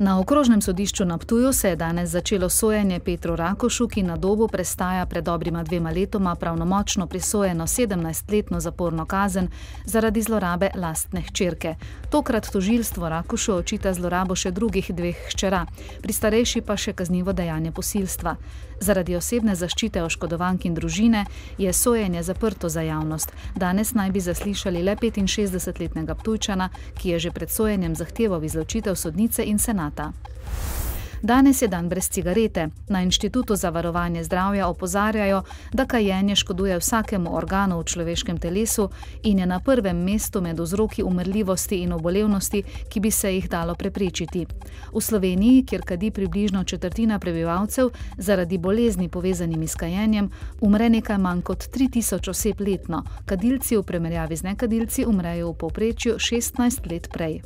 Na okrožnem sodišču na Ptuju se je danes začelo sojenje Petru Rakušu, ki na Dobu prestaja pred dobrima 2 letoma pravnomočno prisojeno 17-letno zaporno kazen zaradi zlorabe lastne hčerke. Tokrat tožilstvo Rakušu očita zlorabo še drugih 2 hčera, pri starejši pa še kaznivo dejanje posilstva. Zaradi osebne zaščite oškodovank in družine je sojenje zaprto za javnost. Danes naj bi zaslišali le 65-letnega Ptujčana, ki je že pred sojenjem zahteval izločitev sodnice in senata. Danes je dan brez cigarete. Na Inštitutu za varovanje zdravja opozarjajo, da kajenje škoduje vsakemu organu v človeškem telesu in je na prvem mestu med vzroki umrljivosti in obolevnosti, ki bi se jih dalo preprečiti. V Sloveniji, kjer kadi približno 1/4 prebivalcev, zaradi bolezni povezanimi s kajenjem umre nekaj manj kot 3000 oseb letno. Kadilci v primerjavi z nekadilci umrejo v povprečju 16 let prej.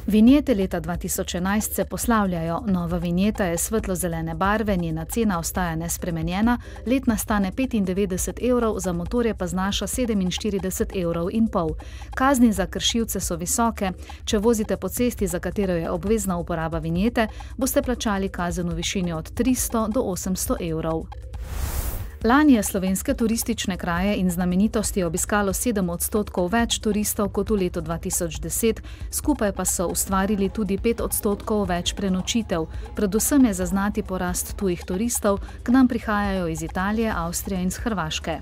Vinjete leta 2011 se poslavljajo. Nova vinjeta je svetlo-zelene barve, njena cena ostaja nespremenjena, letna stane 95 evrov, za motorje pa znaša 47,5 evrov. Kazni za kršilce so visoke. Če vozite po cesti, za katero je obvezna uporaba vinjete, boste plačali kazen v višini od 300 do 800 evrov. Lani je slovenske turistične kraje in znamenitosti obiskalo 7% več turistov kot v letu 2010, skupaj pa so ustvarili tudi 5% več prenočitev. Predvsem je zaznati porast tujih turistov, k nam prihajajo iz Italije, Avstrije in Hrvaške.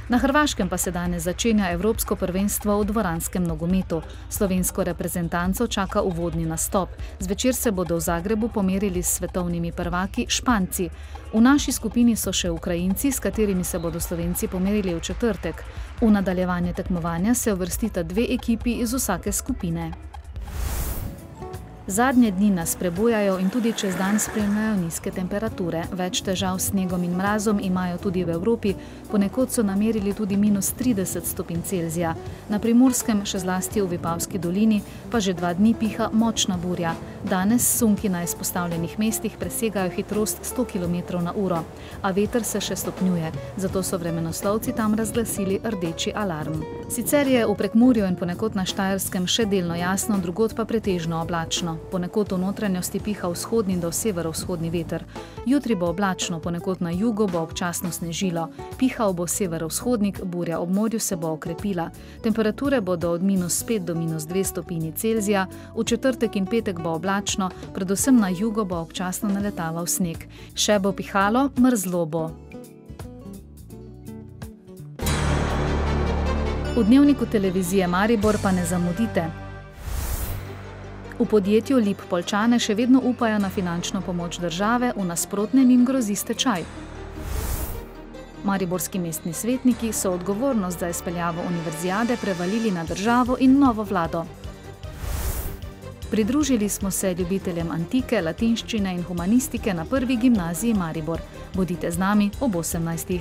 Na Hrvaškem pa se danes začenja Evropsko prvenstvo v dvoranskem nogometu. Slovensko reprezentanco čaka uvodni nastop. Zvečer se bodo v Zagrebu pomerili s svetovnimi prvaki Španci. V naši skupini so še Ukrajinci, s katerimi se bodo Slovenci pomerili v četrtek. V nadaljevanje tekmovanja se uvrstita 2 ekipi iz vsake skupine. Zadnje dni nas prebujajo in tudi čez dan spremljajo nizke temperature. Več težav s snegom in mrazom imajo tudi v Evropi, ponekod so namerili tudi -30 stopinj Celzija. Na Primorskem, še zlasti v Vipavski dolini, pa že 2 dni piha močna burja. Danes sunki na izpostavljenih mestih presegajo hitrost 100 km/h, a veter se še stopnjuje, zato so vremenoslovci tam razglasili rdeči alarm. Sicer je v Prekmurju in ponekod na Štajerskem še delno jasno, drugod pa pretežno oblačno. Ponekod v notranjosti piha vzhodni do severovzhodni veter. Jutri bo oblačno, ponekod na jugu bo občasno snežilo. Pihal bo severovzhodnik, burja ob morju se bo okrepila. Temperature bodo od -5 do -2 stopinji Celzija, v četrtek in petek bo oblačno, predvsem na jugu bo občasno naletaval sneg. Še bo pihalo, mrzlo bo. V dnevniku televizije Maribor pa ne zamudite. V podjetju Lip Poljčane še vedno upajo na finančno pomoč države, v nasprotnem jim grozi stečaj. Mariborski mestni svetniki so odgovornost za izpeljavo univerzijade prevalili na državo in novo vlado. Pridružili smo se ljubiteljem antike, latinščine in humanistike na Prvi gimnaziji Maribor. Bodite z nami ob 18.